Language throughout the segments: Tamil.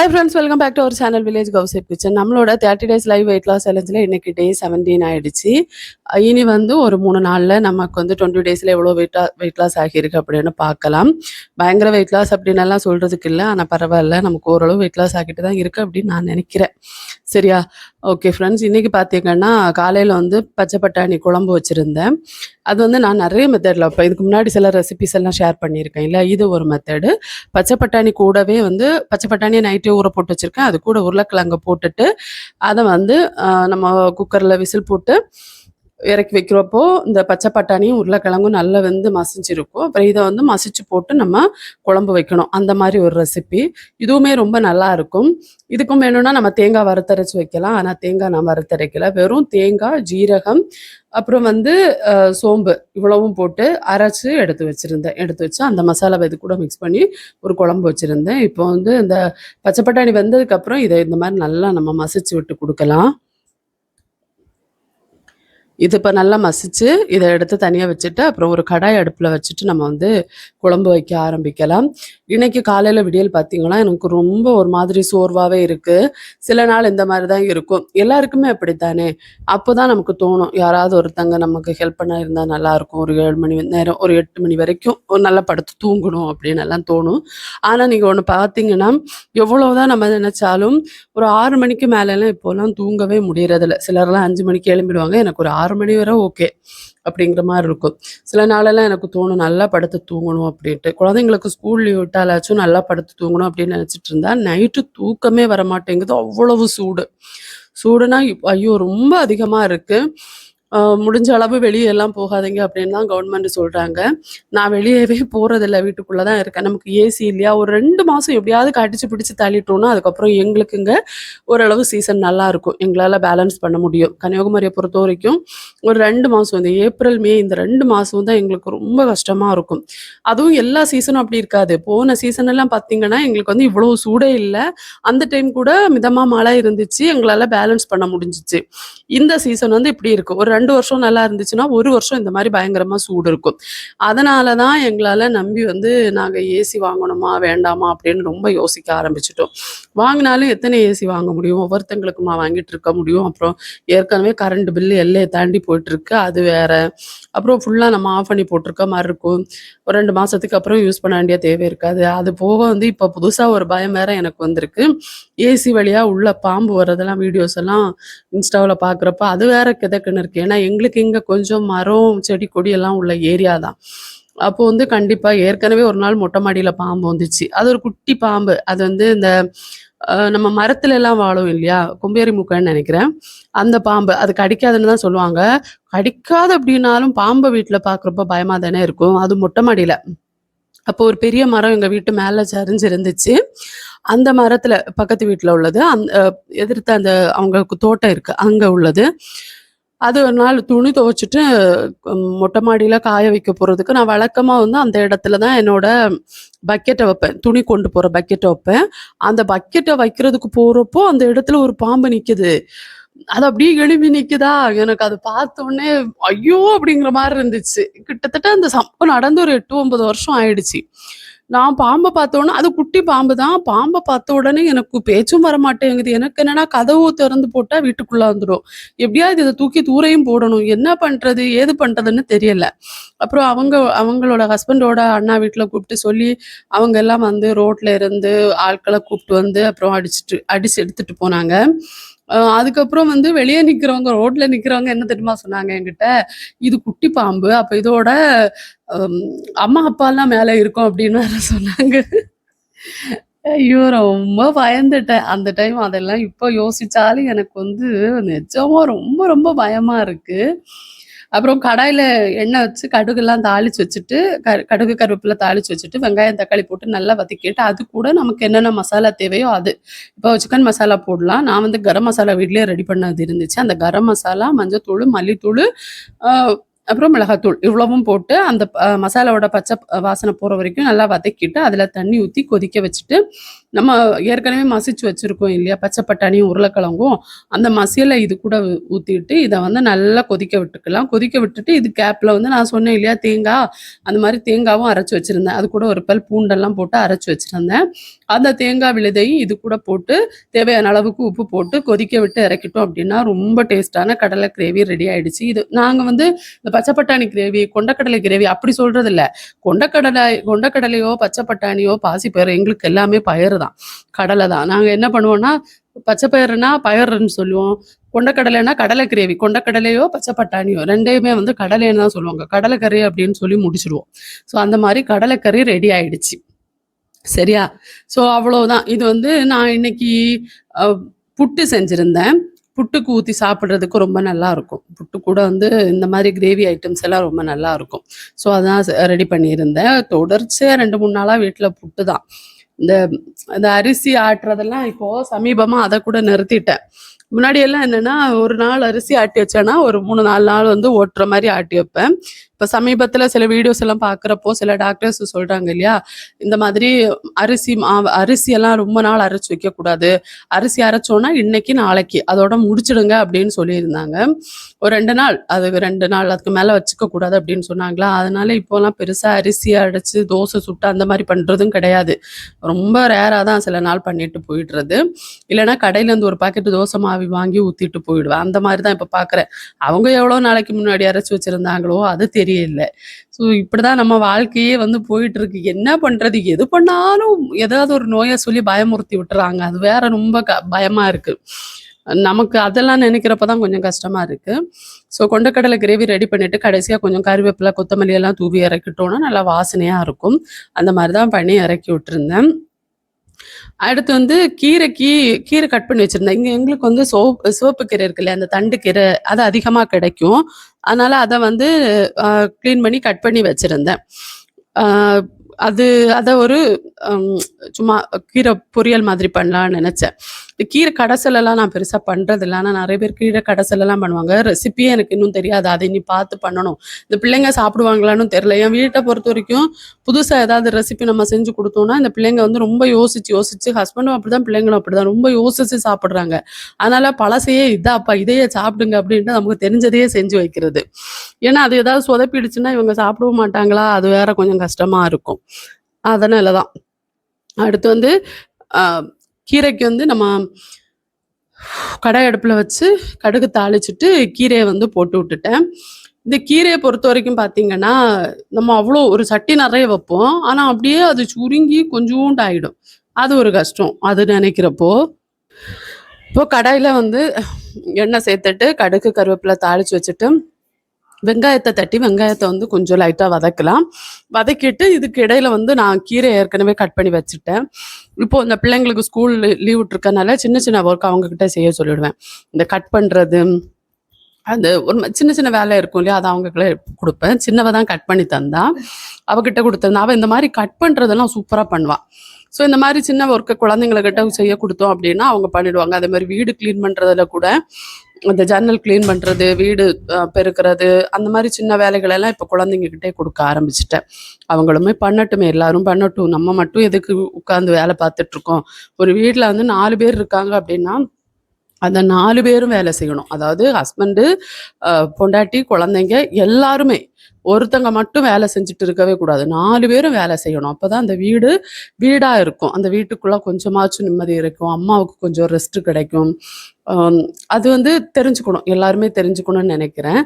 Hi friends, welcome back to our channel village Kausip kitchen. நம்மளோட 30 டேஸ் லைவ் வெயிட் லாஸ் சேலஞ்சில் இன்னைக்கு டே 17 ஆயிடுச்சு. இனி வந்து ஒரு 3 நாளில் நமக்கு வந்து 20 டேஸில் எவ்வளோ வெயிட் லாஸ் ஆகியிருக்கு அப்படின்னு பார்க்கலாம். பயங்கர வெயிட் லாஸ் அப்படின்னு எல்லாம் சொல்கிறதுக்கு இல்லை, ஆனால் பரவாயில்ல, நமக்கு ஓரளவு வெயிட் லாஸ் ஆகிட்டு தான் இருக்குது அப்படின்னு நான் நினைக்கிறேன். சரியா? ஓகே ஃப்ரெண்ட்ஸ், இன்றைக்கி பார்த்தீங்கன்னா காலையில் வந்து பச்சை பட்டாணி குழம்பு வச்சுருந்தேன். அது வந்து நான் நிறைய மெத்தடில் வைப்பேன். இதுக்கு முன்னாடி சில ரெசிபிஸ் எல்லாம் ஷேர் பண்ணியிருக்கேன் இல்லை, இது ஒரு மெத்தடு. பச்சை பட்டாணி கூடவே வந்து பச்சை பட்டாணியை நைட்டே ஊற போட்டு வச்சுருக்கேன். அது கூட உருளைக்கிழங்கு போட்டுட்டு அதை வந்து நம்ம குக்கரில் விசில் போட்டு இறக்கி வைக்கிறப்போ இந்த பச்சை பட்டாணியும் உருளைக்கிழங்கும் நல்லா வெந்து மசிஞ்சிருக்கும். அப்புறம் இதை வந்து மசிச்சு போட்டு நம்ம குழம்பு வைக்கணும். அந்த மாதிரி ஒரு ரெசிபி. இதுவுமே ரொம்ப நல்லா இருக்கும். இதுக்கும் வேணும்னா நம்ம தேங்காய் வறுத்தரைச்சி வைக்கலாம். ஆனால் தேங்காய் நான் வறுத்தரைக்கல, வெறும் தேங்காய், ஜீரகம், அப்புறம் வந்து சோம்பு இவ்வளவும் போட்டு அரைச்சி எடுத்து வச்சு அந்த மசாலாவை இது கூட மிக்ஸ் பண்ணி ஒரு குழம்பு வச்சுருந்தேன். இப்போ வந்து இந்த பச்சை பட்டாணி வெந்ததுக்கப்புறம் இதை இந்த மாதிரி நல்லா நம்ம மசிச்சு விட்டு கொடுக்கலாம். இது இப்போ நல்லா மசிச்சு இதை எடுத்து தனியாக வச்சுட்டு அப்புறம் ஒரு கடாய் அடுப்பில் வச்சுட்டு நம்ம வந்து குழம்பு வைக்க ஆரம்பிக்கலாம். இன்னைக்கு காலையில் விடியல் பார்த்தீங்கன்னா எனக்கு ரொம்ப ஒரு மாதிரி சோர்வாகவே இருக்குது. சில நாள் இந்த மாதிரி தான் இருக்கும், எல்லாருக்குமே அப்படித்தானே. அப்போ தான் நமக்கு தோணும் யாராவது ஒருத்தங்க நமக்கு ஹெல்ப் பண்ண இருந்தால் நல்லாயிருக்கும், ஒரு 7 மணி நேரம் ஒரு 8 மணி வரைக்கும் ஒரு நல்லா படுத்து தூங்கணும் அப்படின்னு எல்லாம் தோணும். ஆனால் நீங்கள் ஒன்று பார்த்தீங்கன்னா எவ்வளோதான் நம்ம நினச்சாலும் ஒரு 6 மணிக்கு மேலெல்லாம் இப்போலாம் தூங்கவே முடியறதில்ல. சிலர்லாம் 5 மணிக்கு எழும்பிடுவாங்க. எனக்கு ஒரு 6 மணி வரை ஓகே அப்படிங்கிற மாதிரி இருக்கும். சில நாளெல்லாம் எனக்கு தோணும் நல்லா படுத்து தூங்கணும் அப்படின்ட்டு. குழந்தைங்களுக்கு ஸ்கூல் லீவ் விட்டாலாச்சும் நல்லா படுத்து தூங்கணும் அப்படின்னு நினச்சிட்டு இருந்தா நைட்டு தூக்கமே வர மாட்டேங்குது. அவ்வளவு சூடுனா ஐயோ ரொம்ப அதிகமாக இருக்குது. முடிஞ்ச அளவு வெளியெல்லாம் போகாதீங்க அப்படின்னு தான் கவர்மெண்ட் சொல்கிறாங்க. நான் வெளியவே போகிறதில்ல, வீட்டுக்குள்ளே தான் இருக்கேன். நமக்கு ஏசி இல்லையா, ஒரு 2 மாதம் எப்படியாவது கடிச்சு பிடிச்சி தள்ளிட்டோம்னா அதுக்கப்புறம் எங்களுக்கு இங்கே ஓரளவு சீசன் நல்லாயிருக்கும், எங்களால் பேலன்ஸ் பண்ண முடியும். கன்னியாகுமரியை பொறுத்த வரைக்கும் ஒரு 2 மாதம், இந்த ஏப்ரல் மே இந்த 2 மாதம் தான் எங்களுக்கு ரொம்ப கஷ்டமாக இருக்கும். அதுவும் எல்லா சீசனும் அப்படி இருக்காது. போன சீசனெல்லாம் பார்த்தீங்கன்னா எங்களுக்கு வந்து இவ்வளோ சூடே இல்லை. அந்த டைம் கூட மிதமாக மழை இருந்துச்சு, எங்களால் பேலன்ஸ் பண்ண முடிஞ்சிச்சு. இந்த சீசன் வந்து இப்படி இருக்குது. ஒரு 2 வருஷம் நல்லா இருந்துச்சுன்னா 1 வருஷம் இந்த மாதிரி பயங்கரமாக சூடு இருக்கும். அதனால தான் எங்களால் நம்பி வந்து நாங்கள் ஏசி வாங்கணுமா வேண்டாமா அப்படின்னு ரொம்ப யோசிக்க ஆரம்பிச்சிட்டோம். வாங்கினாலும் எத்தனை ஏசி வாங்க முடியும், ஒவ்வொருத்தங்களுக்குமா வாங்கிட்டு இருக்க முடியும். அப்புறம் ஏற்கனவே கரண்ட் பில்லு எல்லையை தாண்டி போயிட்டுருக்கு, அது வேற. அப்புறம் ஃபுல்லாக நம்ம ஆஃப் பண்ணி போட்டிருக்க மாதிரி இருக்கும். ஒரு 2 மாதத்துக்கு அப்புறம் யூஸ் பண்ண வேண்டிய தேவை இருக்காது. அது போக வந்து இப்போ புதுசாக ஒரு பயம் வேற எனக்கு வந்திருக்கு. ஏசி வழியாக உள்ள பாம்பு வர்றதெல்லாம் வீடியோஸ் எல்லாம் இன்ஸ்டாவில் பார்க்குறப்ப அது வேற கிதக்குன்னு இருக்குது. ஏன்னா எங்களுக்கு இங்கே கொஞ்சம் மரம் செடி கொடி எல்லாம் உள்ள ஏரியா தான். அப்போ வந்து கண்டிப்பாக ஏற்கனவே ஒரு நாள் மொட்டை மாடியில் பாம்பு வந்துச்சு. அது ஒரு குட்டி பாம்பு. அது வந்து இந்த நம்ம மரத்துல எல்லாம் வாழும் இல்லையா, கொம்பேரி மூக்கன்னு நினைக்கிறேன். அந்த பாம்பு அது கடிக்காதுன்னு தான் சொல்லுவாங்க. கடிக்காது அப்படின்னாலும் பாம்பை வீட்டில் பார்க்குறப்ப பயமாக தானே இருக்கும். அது மொட்டை மாடியில். அப்போ ஒரு பெரிய மரம் எங்கள் வீட்டு மேலே சரிஞ்சு இருந்துச்சு. அந்த மரத்தில் பக்கத்து வீட்டில் உள்ளது, எதிர்த்து அந்த அவங்களுக்கு தோட்டம் இருக்குது அங்கே உள்ளது. அது ஒரு நாள் துணி துவைச்சிட்டு மொட்டை மாடியில் காய வைக்க போகிறதுக்கு நான் வழக்கமாக வந்து அந்த இடத்துல தான் என்னோட பக்கெட்டை வைப்பேன், துணி கொண்டு போகிற பக்கெட்டை வைப்பேன். அந்த பக்கெட்டை வைக்கிறதுக்கு போகிறப்போ அந்த இடத்துல ஒரு பாம்பு நிற்குது. அது அப்படியே எழுப்பி நிக்குதா, எனக்கு அது பார்த்த உடனே ஐயோ அப்படிங்கிற மாதிரி இருந்துச்சு. கிட்டத்தட்ட அந்த சம்பவம் நடந்து ஒரு 8-9 வருஷம் ஆயிடுச்சு. நான் பாம்பை பார்த்த உடனே, அது குட்டி பாம்பு தான். பாம்பை பார்த்த உடனே எனக்கு பேச்சும் வர மாட்டேங்குது. எனக்கு என்னன்னா கதவு திறந்து போட்டா வீட்டுக்குள்ள வந்துடும். எப்படியாவது இதை தூக்கி தூரையும் போடணும், என்ன பண்றது ஏது பண்றதுன்னு தெரியல. அப்புறம் அவங்களோட ஹஸ்பண்டோட அண்ணா வீட்டில் கூப்பிட்டு சொல்லி அவங்க எல்லாம் வந்து ரோட்ல இருந்து ஆட்களை கூப்பிட்டு வந்து அப்புறம் அடிச்சு எடுத்துட்டு போனாங்க. அதுக்கப்புறம் வந்து வெளியே நிற்கிறவங்க, ரோட்ல நிற்கிறவங்க என்ன தெரியுமா சொன்னாங்க என்கிட்ட, இது குட்டி பாம்பு, அப்போ இதோட அம்மா அப்பாலாம் மேலே இருக்கும் அப்படின்னு வேற சொன்னாங்க. ஐயோ ரொம்ப பயந்துட்டேன் அந்த டைம். அதெல்லாம் இப்போ யோசிச்சாலும் எனக்கு வந்து நிஜமா ரொம்ப ரொம்ப பயமா இருக்கு. அப்புறம் கடாயில் எண்ணெய் வச்சு கடுகுலாம் தாளிச்சு வச்சுட்டு, கடுகு கருவேப்பிலை தாளிச்சு வச்சுட்டு வெங்காயம் தக்காளி போட்டு நல்லா வதக்கிட்டு அது கூட நமக்கு என்னென்ன மசாலா தேவையோ அது. இப்போ சிக்கன் மசாலா போடலாம். நான் வந்து கரம் மசாலா வீட்லேயே ரெடி பண்ணது இருந்துச்சு. அந்த கரம் மசாலா, மஞ்சத்தூள், மல்லித்தூள், அப்புறம் மிளகாத்தூள் இவ்வளவும் போட்டு அந்த மசாலாவோட பச்சை வாசனை போகிற வரைக்கும் நல்லா வதக்கிட்டு அதில் தண்ணி ஊற்றி கொதிக்க வச்சுட்டு நம்ம ஏற்கனவே மசிச்சு வச்சுருக்கோம் இல்லையா, பச்சை பட்டாணியும் உருளைக்கிழங்கும், அந்த மசியலை இது கூட ஊற்றிட்டு இதை வந்து நல்லா கொதிக்க விட்டுக்கலாம். கொதிக்க விட்டுட்டு இது கேப்பில் வந்து நான் சொன்னேன் இல்லையா தேங்காய், அந்த மாதிரி தேங்காவும் அரைச்சி வச்சுருந்தேன். அது கூட ஒரு பல் பூண்டெல்லாம் போட்டு அரைச்சி வச்சுருந்தேன். அந்த தேங்காய் விழுதையும் இது கூட போட்டு தேவையான அளவுக்கு உப்பு போட்டு கொதிக்க விட்டு இறக்கிட்டோம் அப்படின்னா ரொம்ப டேஸ்ட்டான கடலை கிரேவி ரெடி ஆயிடுச்சு. இது நாங்கள் வந்து இந்த பச்சை பட்டாணி கிரேவி, கொண்டக்கடலை கிரேவி அப்படி சொல்றது இல்ல. கொண்டக்கடலையோ பச்சை பட்டாணியோ பாசிப்பயிறு எங்களுக்கு எல்லாமே பயிறு தான், கடலை தான். நாங்கள் என்ன பண்ணுவோம்னா பச்சை பயிறுனா பயறுன்னு சொல்லுவோம், கொண்டக்கடலைனா கடலை கிரேவி, கொண்டக்கடலையோ பச்சை பட்டாணியோ ரெண்டையுமே வந்து கடலைன்னு தான் சொல்லுவாங்க, கடலைக்கறி அப்படின்னு சொல்லி முடிச்சிடுவோம். ஸோ அந்த மாதிரி கடலைக்கறி ரெடி ஆயிடுச்சு. சரியா? ஸோ அவ்வளவுதான். இது வந்து நான் இன்னைக்கு புட்டு செஞ்சிருந்தேன். புட்டுக்கு ஊற்றி சாப்பிட்றதுக்கு ரொம்ப நல்லா இருக்கும். புட்டு கூட வந்து இந்த மாதிரி கிரேவி ஐட்டம்ஸ் எல்லாம் ரொம்ப நல்லா இருக்கும். ஸோ அதான் ரெடி பண்ணியிருந்தேன். தொடர்ச்சியாக 2-3 நாளாக வீட்டில் புட்டு தான். இந்த இந்த அரிசி ஆட்டுறதெல்லாம் இப்போ சமீபமாக அதை கூட நிறுத்திட்டேன். முன்னாடி எல்லாம் என்னன்னா ஒரு நாள் அரிசி ஆட்டி வச்சேன்னா ஒரு 3-4 நாள் வந்து ஓட்டுற மாதிரி ஆட்டி வைப்பேன். இப்போ சமீபத்தில் சில வீடியோஸ் எல்லாம் பார்க்குறப்போ சில டாக்டர்ஸ் சொல்கிறாங்க இல்லையா, இந்த மாதிரி அரிசியெல்லாம் ரொம்ப நாள் அரைச்சி வைக்கக்கூடாது, அரிசி அரைச்சோன்னா இன்னைக்கு நாளைக்கு அதோட முடிச்சிடுங்க அப்படின்னு சொல்லியிருந்தாங்க. ஒரு 2 நாள், அதுக்கு 2 நாள் அதுக்கு மேலே வச்சுக்க கூடாது அப்படின்னு சொன்னாங்களா. அதனால இப்போலாம் பெருசாக அரிசி அடைச்சி தோசை சுட்டு அந்த மாதிரி பண்ணுறதும் கிடையாது. ரொம்ப ரேராக தான் சில நாள் பண்ணிட்டு போயிடுறது. இல்லைன்னா கடையிலேருந்து ஒரு பாக்கெட்டு தோசை மாவு வாங்கி ஊற்றிட்டு போயிடுவேன். அந்த மாதிரி தான் இப்போ பார்க்குறேன். அவங்க எவ்வளோ நாளைக்கு முன்னாடி அரைச்சி வச்சுருந்தாங்களோ அது தெரியல. ஸோ இப்படிதான் நம்ம வாழ்க்கையே வந்து போயிட்டு இருக்கு. என்ன பண்றது, எது பண்ணாலும் ஏதாவது ஒரு நோயை சொல்லி பயமுறுத்தி விட்டுறாங்க. அது வேற ரொம்ப பயமா இருக்கு நமக்கு. அதெல்லாம் நினைக்கிறப்பதான் கொஞ்சம் கஷ்டமா இருக்கு. ஸோ கொண்டக்கடலை கிரேவி ரெடி பண்ணிட்டு கடைசியா கொஞ்சம் கறிவேப்பிலை கொத்தமல்லி எல்லாம் தூவி இறக்கிட்டோம்னா நல்லா வாசனையா இருக்கும். அந்த மாதிரி தான் பண்ணி இறக்கி விட்டுருந்தேன். அடுத்து வந்து கீரை கட் பண்ணி வச்சிருந்தேன். இங்க எங்களுக்கு வந்து சிவப்பு கீரை இருக்கு இல்லையா, அந்த தண்டு கீரை அது அதிகமா கிடைக்கும். அதனால அதை வந்து க்ளீன் பண்ணி கட் பண்ணி வச்சிருந்தேன். அதை ஒரு சும்மா கீரை பொரியல் மாதிரி பண்ணலான்னு நினைச்சேன். இந்த கீரை கடைசலெல்லாம் நான் பெருசாக பண்ணுறது இல்லை. ஆனால் நிறைய பேர் கீரை கடைசலெல்லாம் பண்ணுவாங்க. ரெசிப்பியே எனக்கு இன்னும் தெரியாது, அதை இனி பார்த்து பண்ணணும். இந்த பிள்ளைங்க சாப்பிடுவாங்களான்னு தெரியல. என் வீட்டை பொறுத்த வரைக்கும் புதுசாக ஏதாவது ரெசிபி நம்ம செஞ்சு கொடுத்தோம்னா இந்த பிள்ளைங்க வந்து ரொம்ப யோசிச்சு ஹஸ்பண்டும் அப்படிதான் பிள்ளைங்களும் அப்படிதான் ரொம்ப யோசிச்சு சாப்பிட்றாங்க. அதனால பழசையே இதாப்பா இதையே சாப்பிடுங்க அப்படின்ட்டு நமக்கு தெரிஞ்சதையே செஞ்சு வைக்கிறது. ஏன்னா அது ஏதாவது சொதப்பிடுச்சுன்னா இவங்க சாப்பிடவும் மாட்டாங்களா, அது வேற கொஞ்சம் கஷ்டமா இருக்கும். அதனால தான். அடுத்து வந்து கீரைக்கு வந்து நம்ம கடாய் அடுப்பில் வச்சு கடுகு தாளிச்சிட்டு கீரையை வந்து போட்டு விட்டுட்டேன். இந்த கீரையை பொறுத்த வரைக்கும் பார்த்தீங்கன்னா நம்ம அவ்வளோ ஒரு சட்டி நிறைய வைப்போம், ஆனால் அப்படியே அது சுருங்கி கொஞ்சோண்டு ஆகிடும். அது ஒரு கஷ்டம் அது நினைக்கிறப்போ. இப்போ கடாயில் வந்து எண்ணெய் சேர்த்துட்டு கடுகு கருவேப்பிலை தாளித்து வச்சுட்டு வெங்காயத்தை தட்டி வெங்காயத்தை வந்து கொஞ்சம் லைட்டாக வதக்கலாம். வதக்கிட்டு இதுக்கு இடையில வந்து நான் கீரை ஏற்கனவே கட் பண்ணி வச்சுட்டேன். இப்போது இந்த பிள்ளைங்களுக்கு ஸ்கூல் லீவ் விட்டுருக்கனால சின்ன சின்ன ஒர்க் அவங்கக்கிட்ட செய்ய சொல்லிவிடுவேன். இந்த கட் பண்ணுறது, அந்த ஒரு சின்ன சின்ன வேலை இருக்கும் இல்லையா, அதை அவங்கக்கிட்ட கொடுப்பேன். சின்னவ தான் கட் பண்ணி தந்தா, அவகிட்ட கொடுத்துருந்தா. அவள் இந்த மாதிரி கட் பண்ணுறதெல்லாம் சூப்பராக பண்ணுவாள். ஸோ இந்த மாதிரி சின்ன ஒர்க்கை குழந்தைங்கக்கிட்ட செய்ய கொடுத்தோம் அப்படின்னா அவங்க பண்ணிடுவாங்க. அதே மாதிரி வீடு க்ளீன் பண்ணுறதுல கூட அந்த ஜன்னல் க்ளீன் பண்ணுறது, வீடு பெருக்கிறது, அந்த மாதிரி சின்ன வேலைகளெல்லாம் இப்போ குழந்தைங்கக்கிட்டே கொடுக்க ஆரம்பிச்சிட்டேன். அவங்களுமே பண்ணட்டுமே, எல்லாரும் பண்ணட்டும், நம்ம மட்டும் எதுக்கு உட்காந்து வேலை பார்த்துட்ருக்கோம். ஒரு வீட்டில் வந்து 4 பேர் இருக்காங்க அப்படின்னா அந்த 4 பேரும் வேலை செய்யணும். அதாவது ஹஸ்பண்டு, பொண்டாட்டி, குழந்தைங்க எல்லாருமே. ஒருத்தங்க மட்டும் வேலை செஞ்சுட்டு இருக்கவே கூடாது. 4 பேரும் வேலை செய்யணும். அப்போதான் அந்த வீடாக இருக்கும். அந்த வீட்டுக்குள்ளே கொஞ்சமாச்சும் நிம்மதி இருக்கும், அம்மாவுக்கு கொஞ்சம் ரெஸ்ட்டு கிடைக்கும். அது வந்து தெரிஞ்சுக்கணும், எல்லாருமே தெரிஞ்சுக்கணும்னு நினைக்கிறேன்.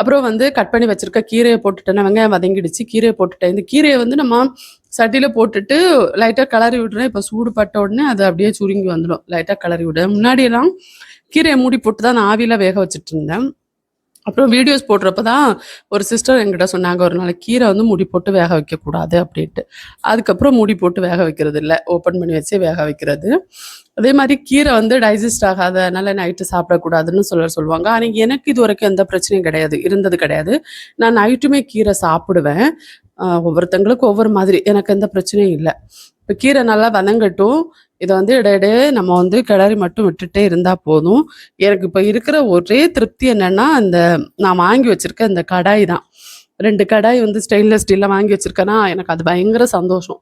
அப்புறம் வந்து கட் பண்ணி வச்சுருக்க கீரையை போட்டுட்டேன்னா வெங்காயம் வதங்கிடுச்சு, கீரையை போட்டுட்டேன். இந்த கீரையை வந்து நம்ம சட்டியில் போட்டுட்டு லைட்டாக கிளறி விட்டுறேன். இப்போ சூடு பட்ட உடனே அது அப்படியே சுருங்கி வந்துடும். லைட்டாக கிளறி விட முன்னாடியெல்லாம் கீரையை மூடி போட்டு தான் நான் ஆவியில் வேக வச்சுட்டு இருந்தேன். அப்புறம் வீடியோஸ் போடுறப்ப தான் ஒரு சிஸ்டர் என்கிட்ட சொன்னாங்க, ஒரு நாளைக்கு கீரை வந்து மூடி போட்டு வேக வைக்கக்கூடாது அப்படின்ட்டு. அதுக்கப்புறம் மூடி போட்டு வேக வைக்கிறது இல்லை, ஓப்பன் பண்ணி வச்சே வேக வைக்கிறது. அதே மாதிரி கீரை வந்து டைஜஸ்ட் ஆகாதனால நைட்டு சாப்பிடக்கூடாதுன்னு சொல்லுவாங்க. ஆனால் எனக்கு இது வரைக்கும் எந்த பிரச்சனையும் இருந்தது கிடையாது. நான் நைட்டுமே கீரை சாப்பிடுவேன். ஒவ்வொருத்தங்களுக்கும் ஒவ்வொரு மாதிரி, எனக்கு எந்த பிரச்சனையும் இல்லை. இப்போ கீரை நல்லா வதங்கட்டும். இதை வந்து இடையிடையே நம்ம வந்து கிளறி மட்டும் விட்டுட்டே இருந்தால் போதும். எனக்கு இப்போ இருக்கிற ஒரே திருப்தி என்னென்னா, நான் வாங்கி வச்சுருக்க இந்த கடாய் தான். 2 கடாய் வந்து ஸ்டெயின்லெஸ் ஸ்டீலில் வாங்கி வச்சுருக்கேன்னா எனக்கு அது பயங்கர சந்தோஷம்.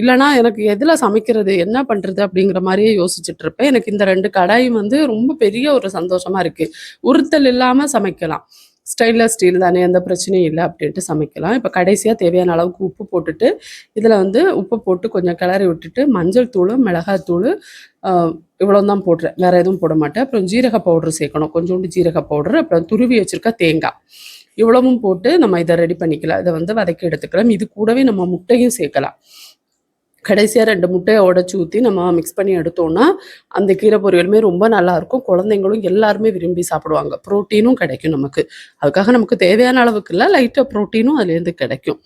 இல்லன்னா எனக்கு எதுல சமைக்கிறது? என்ன பண்றது? அப்படிங்கிற மாரியே யோசிச்சுட்டு இருப்பேன். எனக்கு இந்த 2 கடாயும் வந்து ரொம்ப பெரிய ஒரு சந்தோஷமா இருக்கு. உறுத்தல் இல்லாம சமைக்கலாம். ஸ்டெயின்லெஸ் ஸ்டீல் தானே எந்த பிரச்சனையும் இல்ல அப்படின்ட்டு சமைக்கலாம். இப்ப கடைசியா தேவையான அளவுக்கு உப்பு போட்டுட்டு, இதுல வந்து உப்பு போட்டு கொஞ்சம் கிளறி விட்டுட்டு, மஞ்சள் தூளு, மிளகாய் தூளு இவ்வளோ தான் போடுறேன். வேற எதுவும் போட மாட்டேன். அப்புறம் ஜீரக பவுடர் சேர்க்கணும். கொஞ்சோண்டு ஜீரக பவுடர், அப்புறம் துருவி வச்சிருக்க தேங்காய். இவ்வளவும் போட்டு நம்ம இத ரெடி பண்ணிக்கலாம். இத வந்து வதக்கி எடுத்துக்கலாம். இது கூடவே நம்ம முட்டையும் சேர்க்கலாம். கடைசியா 2 முட்டைய உடைச்சு ஊத்தி நம்ம மிக்ஸ் பண்ணி எடுத்தோம்னா, அந்த கீரை பொரியலுமே ரொம்ப நல்லாயிருக்கும். குழந்தைங்களும் எல்லாருமே விரும்பி சாப்பிடுவாங்க. புரோட்டீனும் கிடைக்கும் நமக்கு. அதுக்காக நமக்கு தேவையான அளவுக்கு இல்ல, லைட்டா புரோட்டீனும் அதுலேருந்து கிடைக்கும்.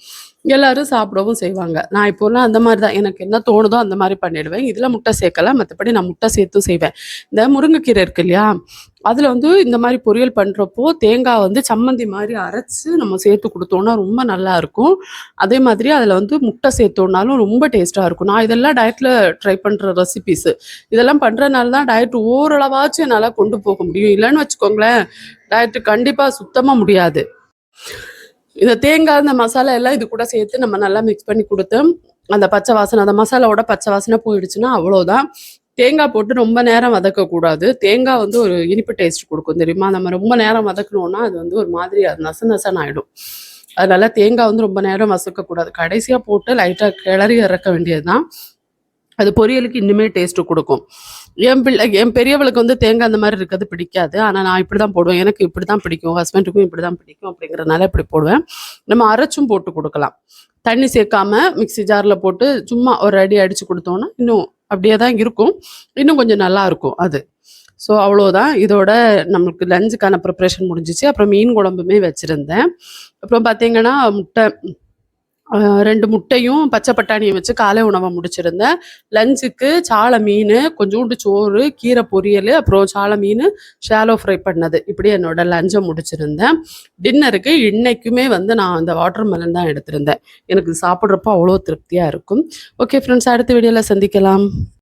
எல்லாரும் சாப்பிடவும் செய்வாங்க. நான் இப்போலாம் அந்த மாரி தான். எனக்கு என்ன தோணுதோ அந்த மாரி பண்ணிடுவேன். இதுல முட்டை சேர்க்கல. மத்தபடி நான் முட்டை சேர்த்தும் செய்வேன். இந்த முருங்கைக்கீரை இருக்கு இல்லையா? அதுல வந்து இந்த மாரி பொரியல் பண்றப்போ, தேங்காய் வந்து சம்மந்தி மாரி அரைச்சு நம்ம சேர்த்து குடுத்தோம்னா ரொம்ப நல்லாயிருக்கும். அதே மாதிரி அதுல வந்து முட்டை சேர்த்தோம்னாலும் ரொம்ப டேஸ்ட்டா இருக்கும். நான் இதெல்லாம் டயட்ல ட்ரை பண்ற ரெசிபீஸு. இதெல்லாம் பண்றனால தான் டயட் ஓரளவாச்சும் என்னால கொண்டு போக முடியும். இல்லன்னு வச்சுக்கோங்களேன், டயட் கண்டிப்பா சுத்தமா முடியாது. இந்த தேங்காய், இந்த மசாலா எல்லாம் இது கூட சேர்த்து நம்ம நல்லா மிக்ஸ் பண்ணி குடுத்து, அந்த பச்சை வாசனை அந்த மசாலாவோட பச்சை வாசனை போயிடுச்சுன்னா அவ்வளோதான். தேங்காய் போட்டு ரொம்ப நேரம் வதக்கக்கூடாது. தேங்காய் வந்து ஒரு இனிப்பு டேஸ்ட் குடுக்கும் தெரியுமா? நம்ம ரொம்ப நேரம் வதக்குனோம்னா, அது வந்து ஒரு மாதிரி நச நசன்னு ஆயிடும். அதனால தேங்காய் வந்து ரொம்ப நேரம் வதக்கக்கூடாது. கடைசியா போட்டு லைட்டா கிளறி இறக்க வேண்டியது தான். அது பொரியலுக்கு இன்னுமே டேஸ்ட் குடுக்கும். என் பெரியவளுக்கு வந்து தேங்காய் அந்த மாரி இருக்கிறது பிடிக்காது. ஆனா நான் இப்படிதான் போடுவேன். எனக்கு இப்படிதான் பிடிக்கும். ஹஸ்பண்டுக்கும் இப்படிதான் பிடிக்கும் அப்படிங்கிறனால இப்படி போடுவேன். நம்ம அரைச்சும் போட்டு குடுக்கலாம். தண்ணி சேர்க்காம மிக்ஸி ஜார்ல போட்டு சும்மா ஒரு அடி அடிச்சு குடுத்தோம்னா, இன்னும் அப்படியே தான் இருக்கும். இன்னும் கொஞ்சம் நல்லாயிருக்கும் அது. ஸோ அவ்வளோதான். இதோட நமக்கு லஞ்சுக்கான ப்ரிப்பரேஷன் முடிஞ்சுச்சு. அப்புறம் மீன் குழம்புமே வச்சிருந்தேன். அப்புறம் பார்த்தீங்கன்னா, முட்டை 2 முட்டையும், பச்சை பட்டாணியும் வச்சு காலை உணவ முடிச்சிருந்தேன். லஞ்சுக்கு சாள மீனு, கொஞ்சூண்டு சோறு, கீரை பொரியலு, அப்புறம் சாள மீனு, ஷாலோ ஃப்ரை பண்ணது. இப்படி என்னோட லஞ்ச முடிச்சிருந்தேன். டின்னருக்கு இன்னைக்குமே வந்து நான் அந்த வாட்டர் மெலன் தான் எடுத்திருந்தேன். எனக்கு சாப்பிட்றப்போ அவ்வளோ திருப்தியா இருக்கும். ஓகே ஃப்ரெண்ட்ஸ், அடுத்த வீடியோல சந்திக்கலாம்.